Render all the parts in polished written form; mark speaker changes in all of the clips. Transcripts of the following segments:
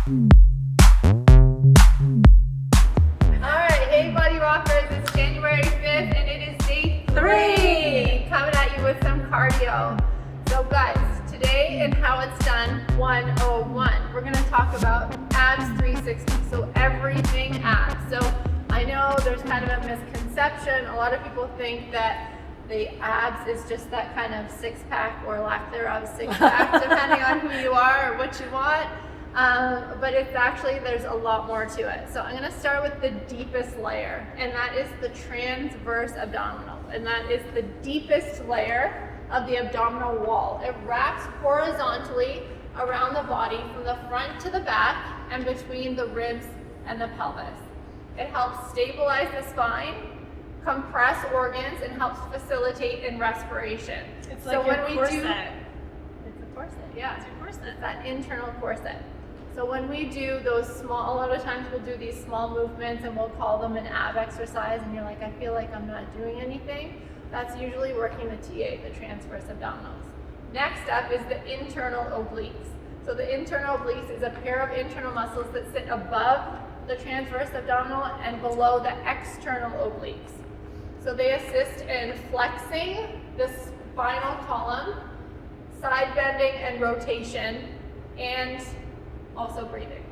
Speaker 1: Alright, hey Body Rockers, it's January 5th and it is day 3, coming at you with some cardio. So guys, today and how it's done, 101, we're going to talk about abs 360, so everything abs. So I know there's kind of a misconception, a lot of people think that the abs is just that kind of six-pack or lack thereof six-pack, depending on who you are or what you want. But it's actually, there's a lot more to it. So I'm going to start with the deepest layer, and that is the transverse abdominal. And that is the deepest layer of the abdominal wall. It wraps horizontally around the body from the front to the back and between the ribs and the pelvis. It helps stabilize the spine, compress organs, and helps facilitate in respiration.
Speaker 2: It's like so a corset.
Speaker 1: It's a corset, yeah.
Speaker 2: It's a corset.
Speaker 1: It's that internal corset. So when we do those small, a lot of times we'll do these small movements and we'll call them an ab exercise, and you're like, I feel like I'm not doing anything. That's usually working the TA, the transverse abdominals. Next up is the internal obliques. So the internal obliques is a pair of internal muscles that sit above the transverse abdominal and below the external obliques. So they assist in flexing the spinal column, side bending and rotation, and also breathing.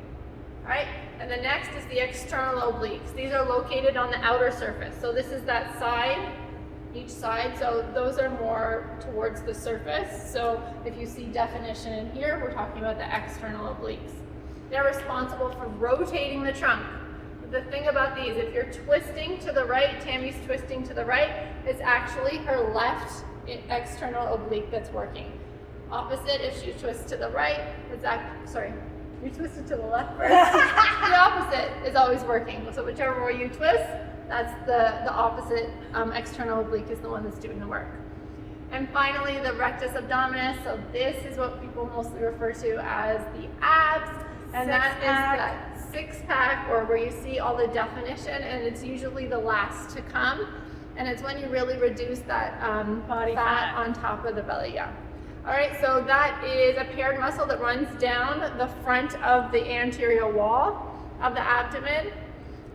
Speaker 1: All right, and the next is the external obliques. These are located on the outer surface. So this is that side, each side. So those are more towards the surface. So if you see definition in here, we're talking about the external obliques. They're responsible for rotating the trunk. The thing about these, if you're twisting to the right, Tammy's twisting to the right, it's actually her left external oblique that's working. Opposite, if she twists to the right, you twisted to the left first. The opposite is always working. So whichever way you twist, that's the opposite external oblique is the one that's doing the work. And finally, the rectus abdominis. So this is what people mostly refer to as the abs. And that is that six-pack, or where you see all the definition, and it's usually the last to come. And it's when you really reduce that body fat on top of the belly, yeah. All right, so that is a paired muscle that runs down the front of the anterior wall of the abdomen,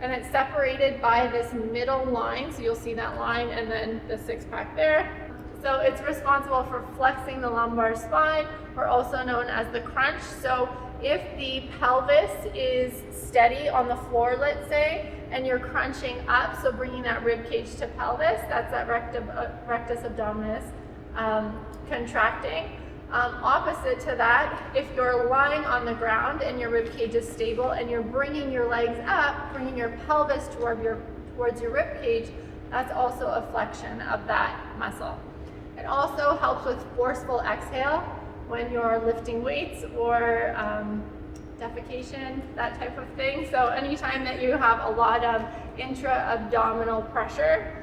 Speaker 1: and it's separated by this middle line. So you'll see that line and then the six-pack there. So it's responsible for flexing the lumbar spine, or also known as the crunch. So if the pelvis is steady on the floor, let's say, and you're crunching up, so bringing that rib cage to pelvis, that's that rectus abdominis contracting. Opposite to that, if you're lying on the ground and your rib cage is stable and you're bringing your legs up, bringing your pelvis towards your rib cage, that's also a flexion of that muscle. It also helps with forceful exhale when you're lifting weights or defecation, that type of thing. So anytime that you have a lot of intra-abdominal pressure,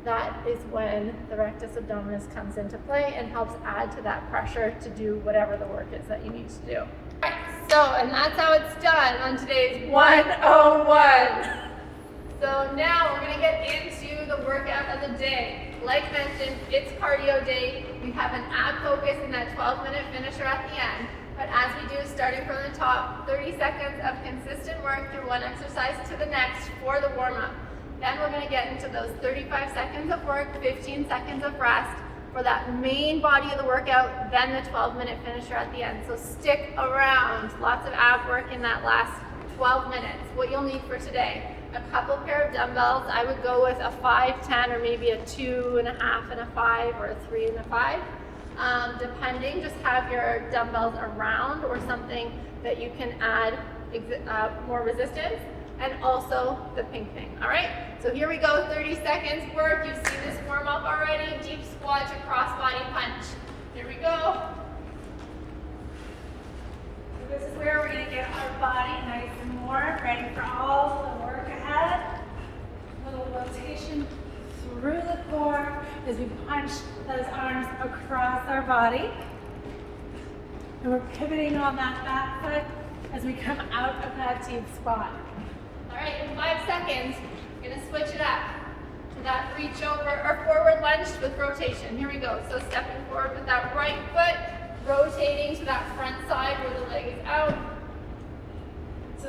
Speaker 1: that is when the rectus abdominis comes into play and helps add to that pressure to do whatever the work is that you need to do. All right, so, and that's how it's done on today's 101. So now we're gonna get into the workout of the day. Like mentioned, it's cardio day. We have an ab focus in that 12-minute finisher at the end. But as we do, starting from the top, 30 seconds of consistent work through one exercise to the next for the warm-up. Then we're going to get into those 35 seconds of work, 15 seconds of rest for that main body of the workout, then the 12-minute finisher at the end. So stick around. Lots of ab work in that last 12 minutes. What you'll need for today, a couple pair of dumbbells. I would go with a 5, 10, or maybe a 2.5 and a 5, or a 3 and a 5. Depending, just have your dumbbells around or something that you can add more resistance, and also the pink thing. All right, so here we go, 30 seconds work. You've seen this warm up already. Deep squat to cross body punch. Here we go.
Speaker 2: So this is where we're gonna get our body nice and warm, ready for all the work ahead. Little rotation through the core as we punch those arms across our body. And we're pivoting on that back foot as we come out of that deep squat.
Speaker 1: All right, in 5 seconds, we're gonna switch it up to that reach over or forward lunge with rotation. Here we go. So stepping forward with that right foot, rotating to that front side where the leg is out.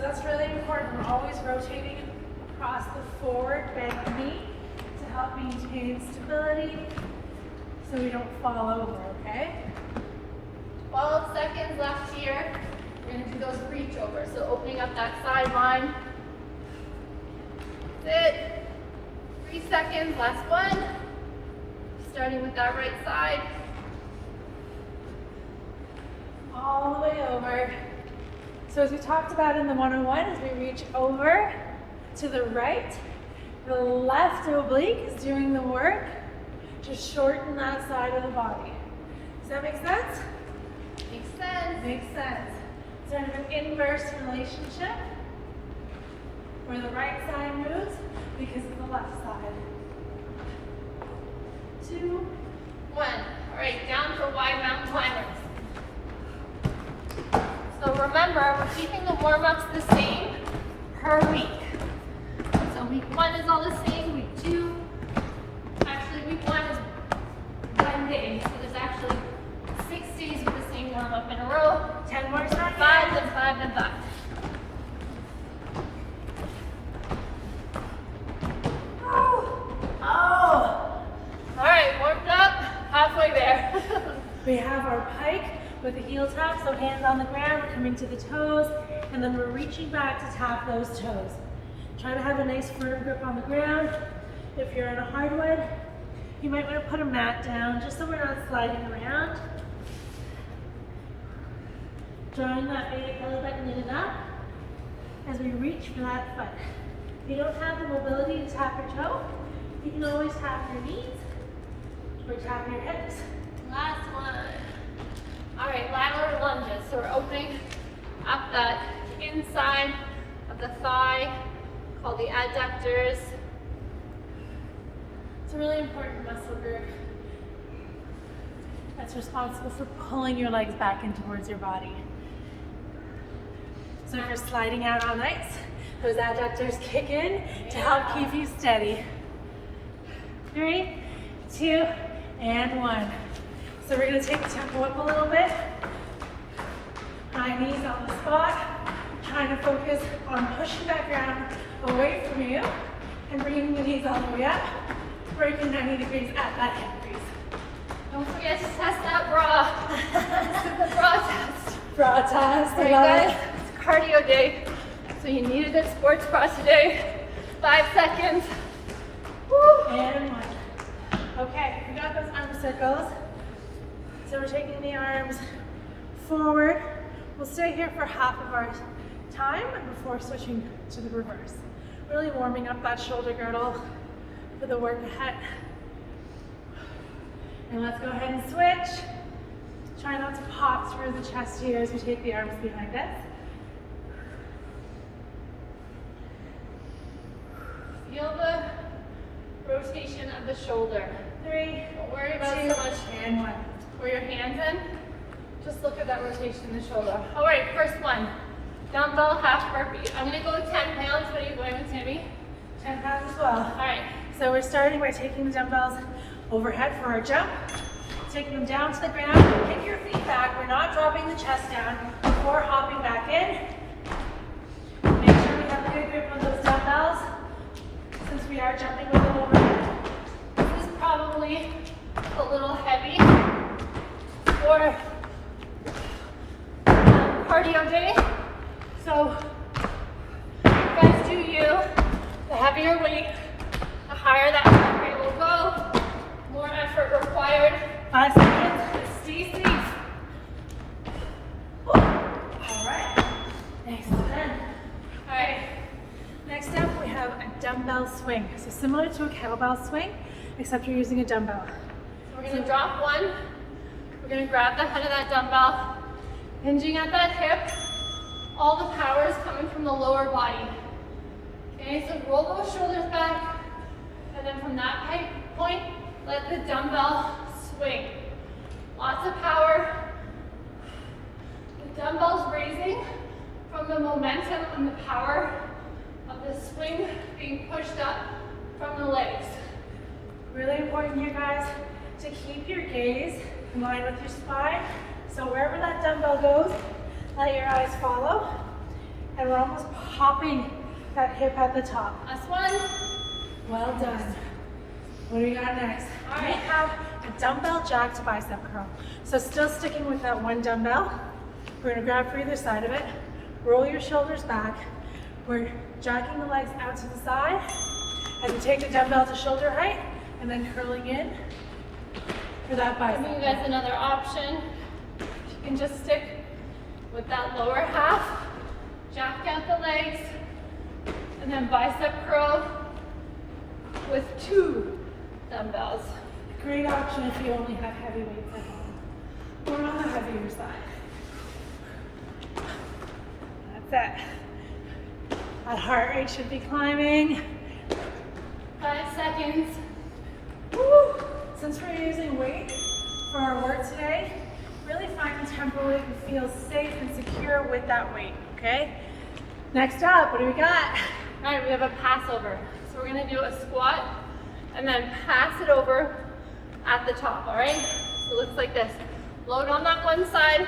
Speaker 2: So that's really important. We're always rotating across the forward bent knee to help maintain stability so we don't fall over, okay?
Speaker 1: 12 seconds left here. We're gonna do those reach over. So opening up that sideline. That's it. 3 seconds, last one. Starting with that right side.
Speaker 2: All the way over. So as we talked about in the 101, as we reach over to the right, the left oblique is doing the work to shorten that side of the body. Does that make sense?
Speaker 1: Makes sense.
Speaker 2: Makes sense. It's sort of an inverse relationship where the right side moves because of the left side. 2,
Speaker 1: 1. All right, down for wide mountain climbers. So remember, we're keeping the warm-ups the same per week. So week 1 is all the same, week 2, actually week 1 is 1 day. So there's actually 6 days with the same warm-up in a row.
Speaker 2: 10 more seconds.
Speaker 1: 5, then 5, then 5.
Speaker 2: Oh!
Speaker 1: All right, warmed up, halfway there.
Speaker 2: We have our pike with the heel tap, so hands on the ground, we're coming to the toes, and then we're reaching back to tap those toes. Try to have a nice firm grip on the ground. If you're on a hardwood, you might want to put a mat down just so we're not sliding around. Drawing that beta belly button in and up as we reach for that foot. If you don't have the mobility to tap your toe, you can always tap your knees or tap your hips.
Speaker 1: Last one. All right, lateral lunges. So we're opening up that inside of the thigh, called the adductors.
Speaker 2: It's a really important muscle group that's responsible for pulling your legs back in towards your body. So if you're sliding out on ice, those adductors kick in to help keep you steady. 3, 2, and 1. So we're going to take the tempo up a little bit. High knees on the spot. Trying to focus on pushing that ground away from you and bringing the knees all the way up. Breaking 90 degrees at that hip crease.
Speaker 1: Don't forget to test that bra. This is the bra test.
Speaker 2: Bra test.
Speaker 1: All right, guys, it's cardio day. So you need a good sports bra today. 5 seconds. Woo.
Speaker 2: And 1. Okay, we got those arm circles. So we're taking the arms forward. We'll stay here for half of our time before switching to the reverse. Really warming up that shoulder girdle for the work ahead. And let's go ahead and switch. Try not to pop through the chest here as we take the arms behind us.
Speaker 1: Feel the rotation of the shoulder.
Speaker 2: 3,
Speaker 1: Don't worry about
Speaker 2: 2,
Speaker 1: so much
Speaker 2: and 1.
Speaker 1: where your hands in. Just look at that rotation in the shoulder. All right, first one. Dumbbell half burpee. I'm gonna go with 10 pounds. What are you going with, Tammy?
Speaker 2: 10 pounds as well.
Speaker 1: All right.
Speaker 2: So we're starting by taking the dumbbells overhead for our jump. Taking them down to the ground. Kick your feet back. We're not dropping the chest down before hopping back in. Make sure we have a good grip on those dumbbells since we are jumping with them overhead.
Speaker 1: This is probably a little heavy for cardio day. So you guys do you. The heavier weight, the higher that heart rate will go. More effort required.
Speaker 2: 5 seconds.
Speaker 1: Stay safe.
Speaker 2: All right. Excellent.
Speaker 1: All right.
Speaker 2: Next up, we have a dumbbell swing. So similar to a kettlebell swing, except you're using a dumbbell.
Speaker 1: We're gonna drop one. We're gonna grab the head of that dumbbell, hinging at that hip. All the power is coming from the lower body. Okay, so roll those shoulders back, and then from that point, let the dumbbell swing. Lots of power. The dumbbell's raising from the momentum and the power of the swing being pushed up from the legs.
Speaker 2: Really important here, guys, to keep your gaze in line with your spine. So wherever that dumbbell goes, let your eyes follow. and we're almost popping that hip at the top.
Speaker 1: Last one.
Speaker 2: Well done. What do we got next?
Speaker 1: All right.
Speaker 2: We have a dumbbell jack to bicep curl. So still sticking with that one dumbbell. We're gonna grab for either side of it. Roll your shoulders back. We're jacking the legs out to the side as we take the dumbbell to shoulder height and then curling in for that bicep.
Speaker 1: Give you guys another option. You can just stick with that lower half, jack out the legs, and then bicep curl with 2 dumbbells.
Speaker 2: Great option if you only have heavy weights at home or on the heavier side. That's it. That heart rate should be climbing.
Speaker 1: 5 seconds.
Speaker 2: Woo. Since we're using weight for our work today, really find the tempo where you feel safe and secure with that weight, okay? Next up, what do we got?
Speaker 1: All right, we have a pass over. So we're gonna do a squat and then pass it over at the top, all right? So it looks like this. Load on that one side,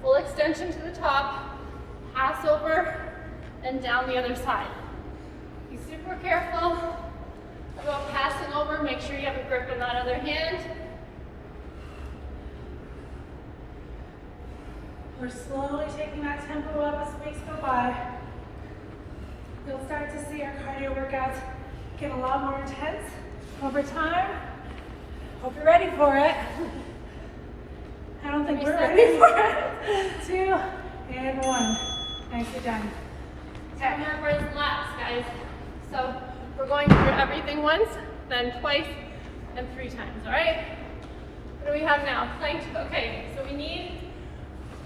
Speaker 1: full extension to the top, pass over, and down the other side. Be super careful about passing over. Make sure you have a grip in that other hand.
Speaker 2: We're slowly taking that tempo up as weeks go by. You'll start to see our cardio workouts get a lot more intense over time. Hope you're ready for it. I don't think we're ready for it. 2 and 1. Nicely done.
Speaker 1: Okay, remember it's laps, guys. So we're going through everything once, then twice, and 3 times, all right? What do we have now? Plank. Okay, so we need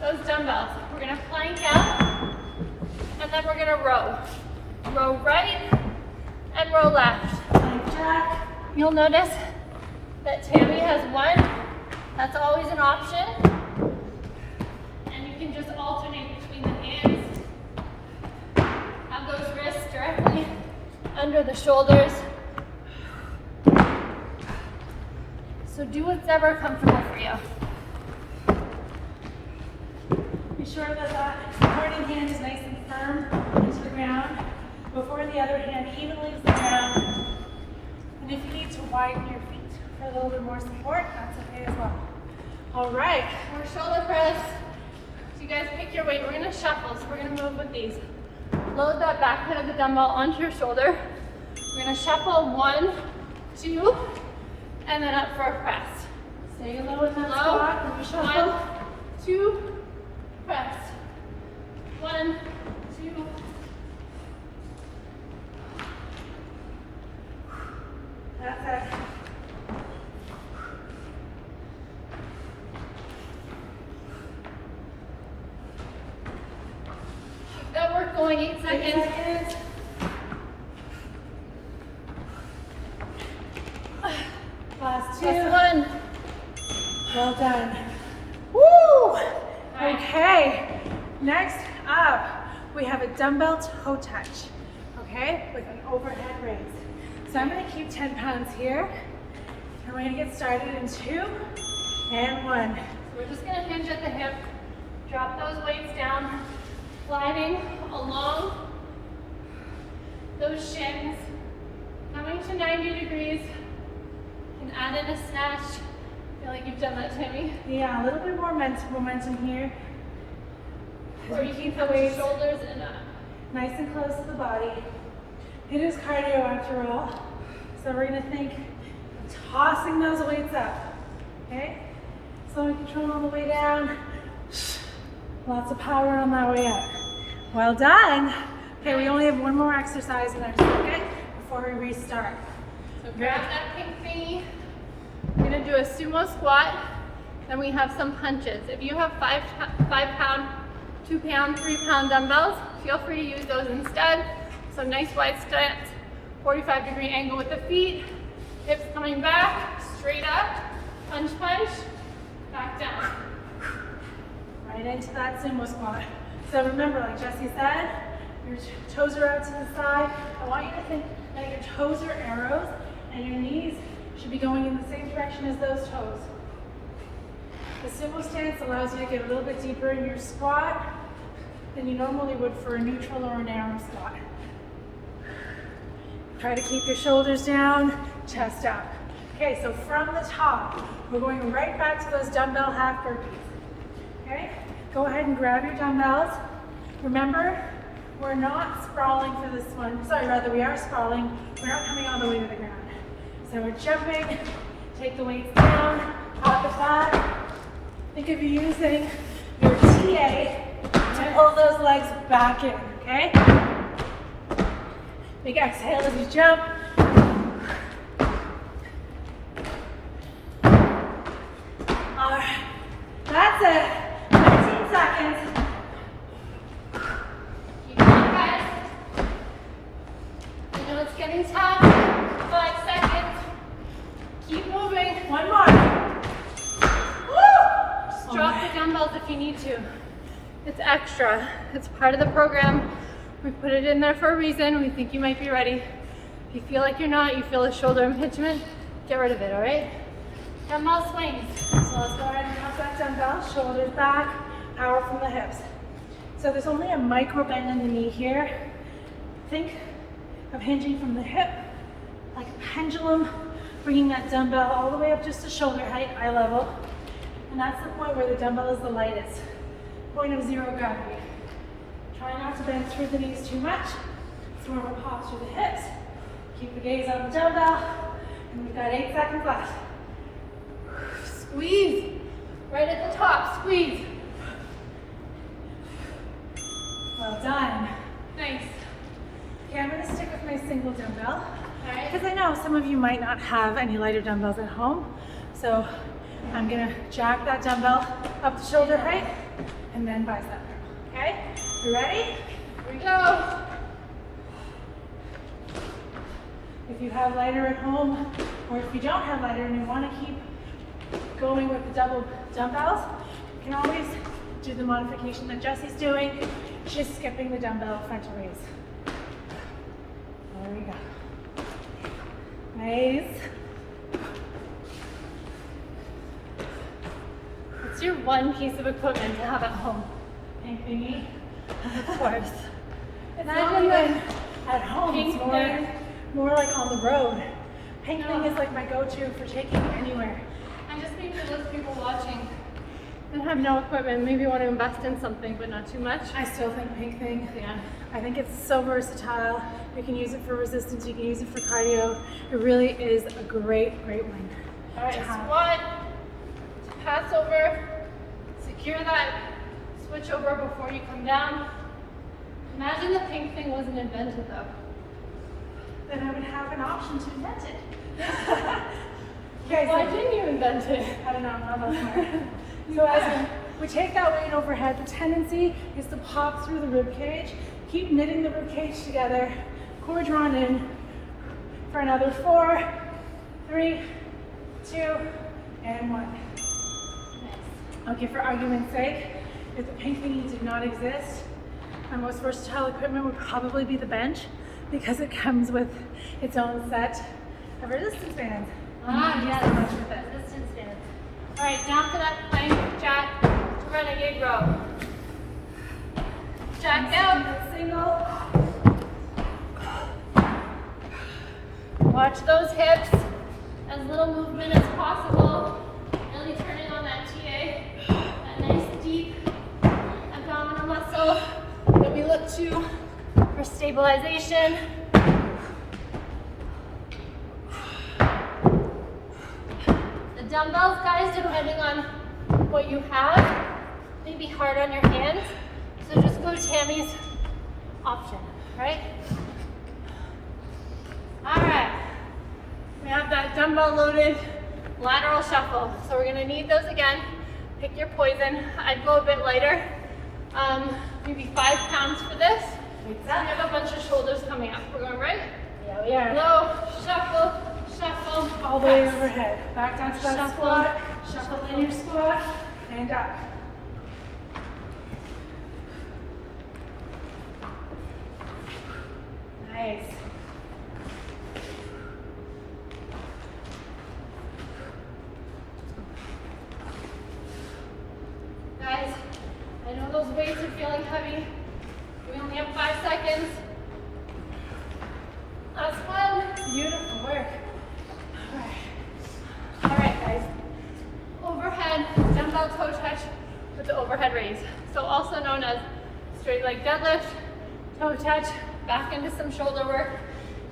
Speaker 1: those dumbbells. We're gonna plank out, and then we're gonna row. Row right, and row left.
Speaker 2: Plank jack.
Speaker 1: You'll notice that Tammy has 1. That's always an option. And you can just alternate between the hands. Have those wrists directly under the shoulders. So do what's ever comfortable for you.
Speaker 2: Be sure that that supporting hand is nice and firm into the ground before the other hand even leaves the ground. And if you need to widen your feet for a little bit more support, that's okay as well. All right.
Speaker 1: More shoulder press. So you guys pick your weight. We're gonna shuffle, so we're gonna move with these. Load that back head of the dumbbell onto your shoulder. We're gonna shuffle 1, 2, and then up for a press.
Speaker 2: Stay low in that
Speaker 1: Low.
Speaker 2: squat when you shuffle.
Speaker 1: 1, 2, press. 1, 2.
Speaker 2: That's it.
Speaker 1: Keep that work going. 8 seconds.
Speaker 2: 8 seconds. Last 2.
Speaker 1: Last 1.
Speaker 2: Well done. Woo! Okay. Next up, we have a dumbbell toe touch. Okay, with an overhead raise. So I'm going to keep 10 pounds here. And we're going to get started in 2 and 1.
Speaker 1: So we're just gonna hinge at the hip. Drop those weights down, gliding along those shins, coming to 90 degrees. You can add in a snatch. I feel like you've done that, Tammy.
Speaker 2: Yeah, a little bit more momentum here.
Speaker 1: Or you can come to shoulders and up.
Speaker 2: Nice and close to the body. It is cardio after all. So we're gonna think of tossing those weights up. Okay? Slow and control on the way down. Lots of power on that way up. Well done. Okay, we only have 1 more exercise in our circuit before we restart.
Speaker 1: So grab that pink thingy. We're gonna do a sumo squat. Then we have some punches. If you have 5 pound, 2 pound, 3 pound dumbbells, feel free to use those instead. So nice wide stance, 45-degree angle with the feet, hips coming back, straight up, punch, punch, back down.
Speaker 2: Right into that sumo squat. So remember, like Jessie said, your toes are out to the side. I want you to think that your toes are arrows and your knees should be going in the same direction as those toes. The sumo stance allows you to get a little bit deeper in your squat than you normally would for a neutral or a narrow squat. Try to keep your shoulders down, chest up. Okay, so from the top, we're going right back to those dumbbell half burpees. Okay, go ahead and grab your dumbbells. Remember, we're not sprawling for this one. Sorry, rather we are sprawling. We're not coming all the way to the ground. So we're jumping, take the weights down, pop it back. Think of you using your TA to pull those legs back in, okay? Big exhale as you jump. All right, that's it. 15 seconds.
Speaker 1: Keep going, guys. I know it's getting tough. 5 seconds. Keep moving.
Speaker 2: One more. Woo!
Speaker 1: Just drop the dumbbells if you need to. It's extra. It's part of the program. We put it in there for a reason. We think you might be ready. If you feel like you're not, you feel a shoulder impingement, get rid of it, all right? Dumbbell swings.
Speaker 2: So let's go ahead and have that dumbbell, shoulders back, power from the hips. So there's only a micro bend in the knee here. Think of hinging from the hip, like a pendulum, bringing that dumbbell all the way up just to shoulder height, eye level. And that's the point where the dumbbell is the lightest. Point of zero gravity. Try not to bend through the knees too much. It's more of a pop through the hips. Keep the gaze on the dumbbell. And we've got 8 seconds left.
Speaker 1: Squeeze. Right at the top, squeeze.
Speaker 2: Well done.
Speaker 1: Nice.
Speaker 2: Okay, I'm gonna stick with my single dumbbell.
Speaker 1: All right.
Speaker 2: Because I know some of you might not have any lighter dumbbells at home. So I'm gonna jack that dumbbell up to shoulder height and then bicep curl. Okay? You ready?
Speaker 1: Here we go.
Speaker 2: If you have lighter at home, or if you don't have lighter and you want to keep going with the double dumbbells, you can always do the modification that Jesse's doing, just skipping the dumbbell frontal raise. There we go. Nice.
Speaker 1: What's your one piece of equipment to have at home?
Speaker 2: Pink thingy.
Speaker 1: Of course.
Speaker 2: It's not even at home,
Speaker 1: Pink
Speaker 2: it's
Speaker 1: thing.
Speaker 2: more like on the road. Pink thing is like my go-to for taking anywhere.
Speaker 1: I just think for those people watching that have no equipment, maybe want to invest in something, but not too much.
Speaker 2: I still think pink thing.
Speaker 1: Yeah.
Speaker 2: I think it's so versatile. You can use it for resistance, you can use it for cardio. It really is a great one.
Speaker 1: All right,
Speaker 2: to have.
Speaker 1: squat, pass over, secure that switch over before you come down. Imagine the pink thing wasn't invented though.
Speaker 2: Then I would have an option to invent it. Okay,
Speaker 1: Why
Speaker 2: so
Speaker 1: didn't you invent it?
Speaker 2: I don't know, I'm not that smart. So as we take that weight overhead, the tendency is to pop through the rib cage. Keep knitting the rib cage together. Core drawn in for another 4, 3, 2, and 1.
Speaker 1: Nice.
Speaker 2: Okay, for argument's sake, if the pink thingy did not exist, my most versatile equipment would probably be the bench because it comes with its own set of resistance bands.
Speaker 1: Ah,
Speaker 2: Yes.
Speaker 1: yes.
Speaker 2: So much with it.
Speaker 1: Resistance band. All right, down for that plank jack to renegade row. Jack out.
Speaker 2: Single.
Speaker 1: Watch those hips. As little movement as possible. Really turning on that TA. That nice deep abdominal muscle that we look to for stabilization. The dumbbells, guys, depending on what you have, may be hard on your hands. So just go Tammy's option, right? All right. We have that dumbbell loaded lateral shuffle. So we're gonna need those again. Pick your poison. I'd go a bit lighter. Maybe 5 pounds for this. We have a bunch of shoulders coming up. We're going right?
Speaker 2: Yeah, we are.
Speaker 1: Low, shuffle, shuffle.
Speaker 2: All the way
Speaker 1: press.
Speaker 2: overhead. Back down to that
Speaker 1: Shuffle.
Speaker 2: squat. Shuffle in your squat. And up. Nice.
Speaker 1: Guys, I know those weights are feeling heavy. seconds. Last one.
Speaker 2: Beautiful work.
Speaker 1: All right, guys. Overhead dumbbell toe touch with the overhead raise. So also known as straight leg deadlift, toe touch, back into some shoulder work.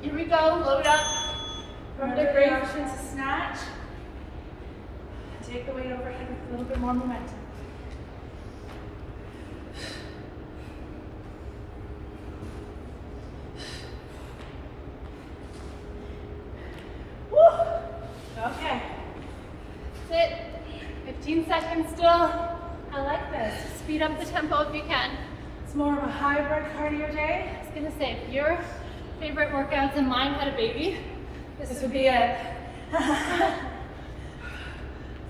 Speaker 1: Here we go, load up.
Speaker 2: Remember the option to snatch. Take the weight overhead with a little bit more momentum. Woo! Okay.
Speaker 1: Sit. 15 seconds still.
Speaker 2: I like this.
Speaker 1: Speed up the tempo if you can.
Speaker 2: It's more of a hybrid cardio day.
Speaker 1: I was gonna say, if your favorite workouts and mine had a baby,
Speaker 2: This would be it.
Speaker 1: it's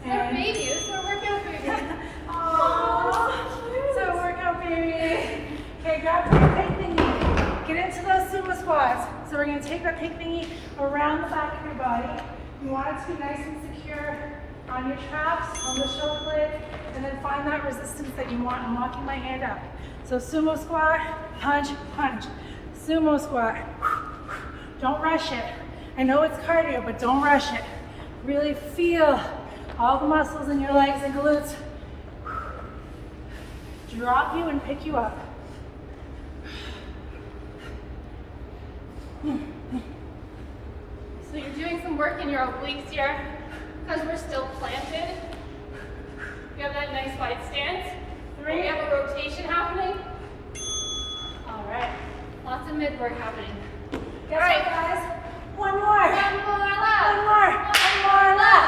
Speaker 1: our baby, this is our workout baby.
Speaker 2: Aww, it's a workout baby. Okay, grab your pig thingy. Get into those sumo squats. So we're gonna take that pig thingy around the back of your body. You want it to be nice and secure on your traps, on the shoulder blade, and then find that resistance that you want. I'm walking my hand up. So sumo squat, punch, punch. Sumo squat. Don't rush it. I know it's cardio, but don't rush it. Really feel all the muscles in your legs and glutes drop you and pick you up.
Speaker 1: So you're doing some work in your obliques here because we're still planted. You have that nice wide stance. We have a rotation happening. All right, lots of mid work happening.
Speaker 2: Guess
Speaker 1: All right.
Speaker 2: what, guys? One more.
Speaker 1: One more lap.
Speaker 2: One more lap.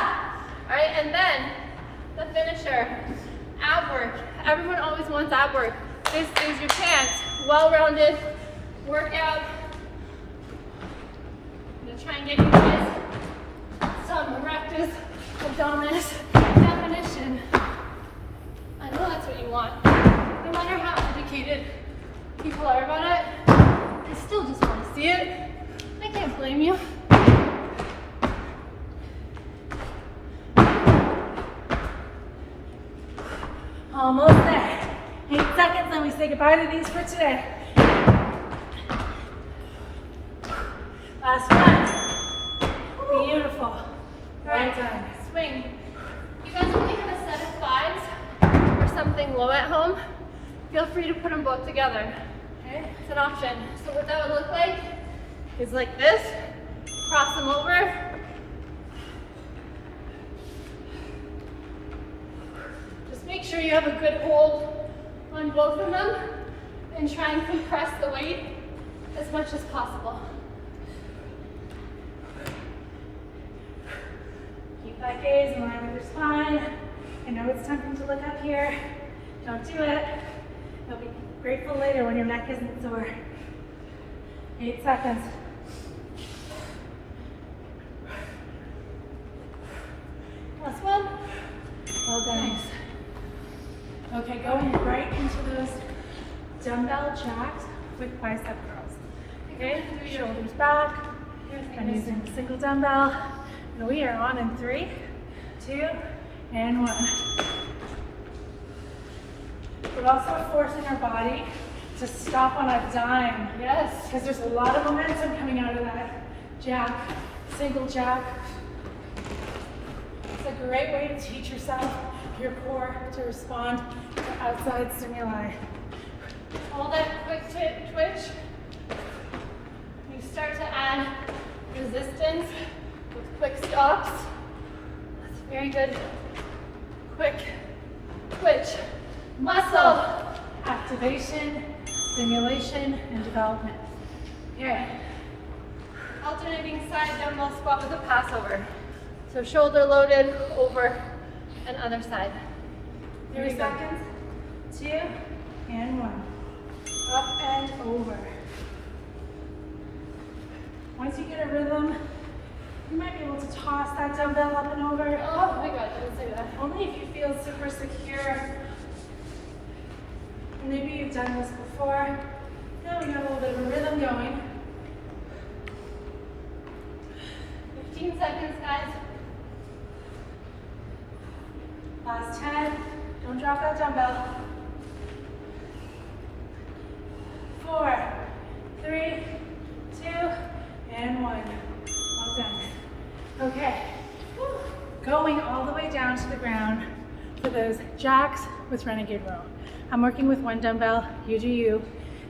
Speaker 1: All right, and then the finisher, ab work. Everyone always wants ab work. This is your chance. Well-rounded workout. I'm gonna try and get you guys some rectus abdominis definition. I know that's what you want. No matter how educated people are about it, I still just want to see it. I can't blame you.
Speaker 2: Almost there. 8 seconds, and we say goodbye to these for today. Last one. Beautiful. Well done.
Speaker 1: Swing. You guys only have a set of fives or something low at home. Feel free to put them both together. Okay? It's an option. So what that would look like is like this. Cross them over. Just make sure you have a good hold on both of them and try and compress the weight as much as possible.
Speaker 2: Keep that gaze in line with your spine. I know it's tempting to look up here. Don't do it. You'll be grateful later when your neck isn't sore. 8 seconds.
Speaker 1: Last one.
Speaker 2: Well done.
Speaker 1: Nice.
Speaker 2: Okay, going right into those dumbbell jacks with bicep curls. Okay, shoulders back. I'm using a single dumbbell. And we are on in 3, 2, and 1. We're also forcing our body to stop on a dime.
Speaker 1: Yes.
Speaker 2: Because there's a lot of momentum coming out of that jack, single jack. It's a great way to teach yourself, your core, to respond to outside stimuli.
Speaker 1: All that quick twitch. You start to add resistance with quick stops. That's very good. Quick twitch. Muscle
Speaker 2: Activation, stimulation, and development.
Speaker 1: Okay. Alternating side dumbbell squat with a passover. So shoulder loaded over and other side.
Speaker 2: 3 seconds, 2, and 1. Up and over. Once you get a rhythm, you might be able to toss that dumbbell up and over.
Speaker 1: Oh my god, I didn't say that.
Speaker 2: Only if you feel super secure. And maybe you've done this before. Now we have a little bit of a rhythm going.
Speaker 1: 15 seconds, guys.
Speaker 2: Last 10. Don't drop that dumbbell. 4, for those jacks with renegade row. I'm working with one dumbbell, you do you.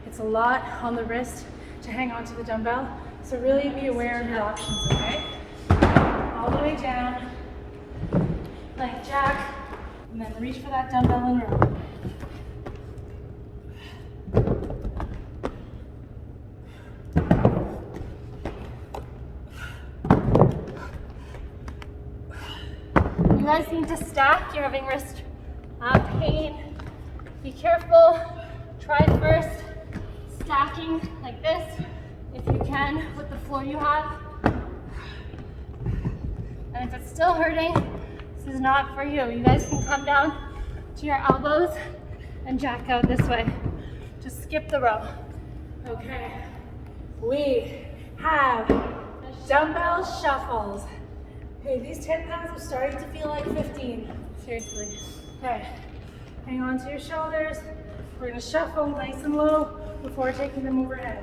Speaker 2: It's a lot on the wrist to hang onto the dumbbell, so really be aware of your options, okay? All the way down, like jack, and then reach for that dumbbell and row.
Speaker 1: You guys need to stack. You're having wrist pain. Be careful. Try first stacking like this, if you can, with the floor you have. And if it's still hurting, this is not for you. You guys can come down to your elbows and jack out this way. Just skip the row.
Speaker 2: Okay, we have dumbbell shuffles. Okay, these 10 pounds are starting to feel like 15.
Speaker 1: Seriously.
Speaker 2: Okay, hang on to your shoulders. We're gonna shuffle nice and low before taking them overhead.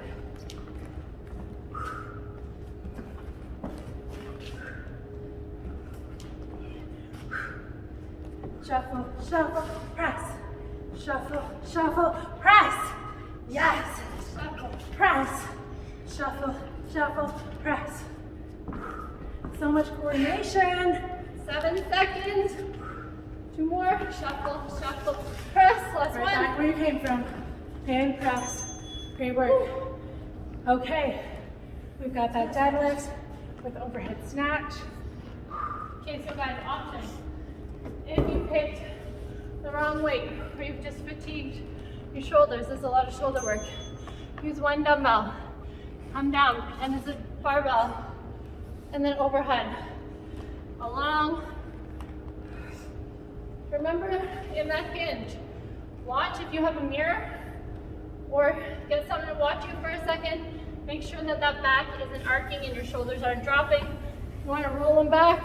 Speaker 2: Shuffle, shuffle, press. Shuffle, shuffle, press. Yes. Shuffle, press. Shuffle, shuffle, press. So much coordination.
Speaker 1: 7 seconds. 2 more. Shuffle, shuffle, press. Last
Speaker 2: Right
Speaker 1: one.
Speaker 2: back where you came from. And press. Great work. Okay, we've got that deadlift with overhead snatch.
Speaker 1: Okay, so guys, option. If you picked the wrong weight, or you've just fatigued your shoulders, there's a lot of shoulder work. Use one dumbbell. Come down, and it's a barbell. And then overhead. Along. Remember in that hinge, watch if you have a mirror, or get someone to watch you for a second. Make sure that that back isn't arcing and your shoulders aren't dropping. You want to roll them back.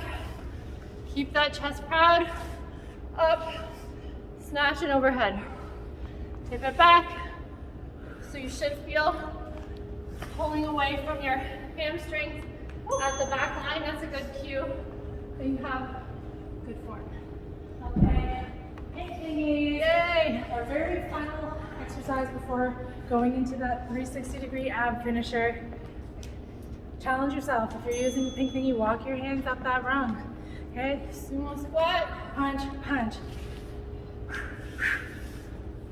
Speaker 1: Keep that chest proud. Up, snatch and overhead. Tip it back. So you should feel pulling away from your hamstrings at the back line. That's a good cue that you have good form.
Speaker 2: Okay, hey,
Speaker 1: Yay!
Speaker 2: our very final exercise before going into that 360-degree ab finisher. Challenge yourself. If you're using the pink thingy, walk your hands up that rung. Okay,
Speaker 1: Sumo squat.
Speaker 2: punch, punch.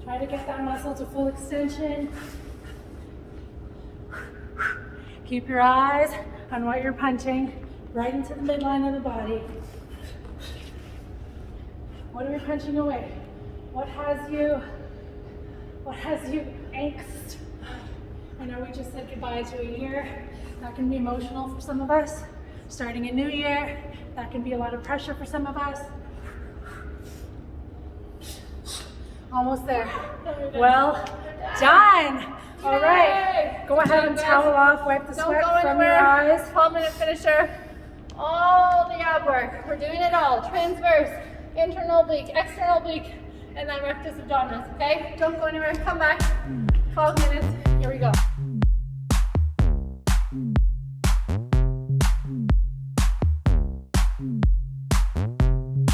Speaker 2: Try to get that muscle to full extension. Keep your eyes on what you're punching, right into the midline of the body. What are we punching away? What has you angst? I know we just said goodbye to a year. That can be emotional for some of us. Starting a new year, that can be a lot of pressure for some of us. Almost there. Well done. All right. Go ahead and towel off, wipe the sweat from your eyes.
Speaker 1: 12-minute finisher. All the ab work. We're doing it all. Transverse, internal oblique, external oblique, and then rectus abdominis, okay? Don't go anywhere. Come back. 12 minutes. Here we go.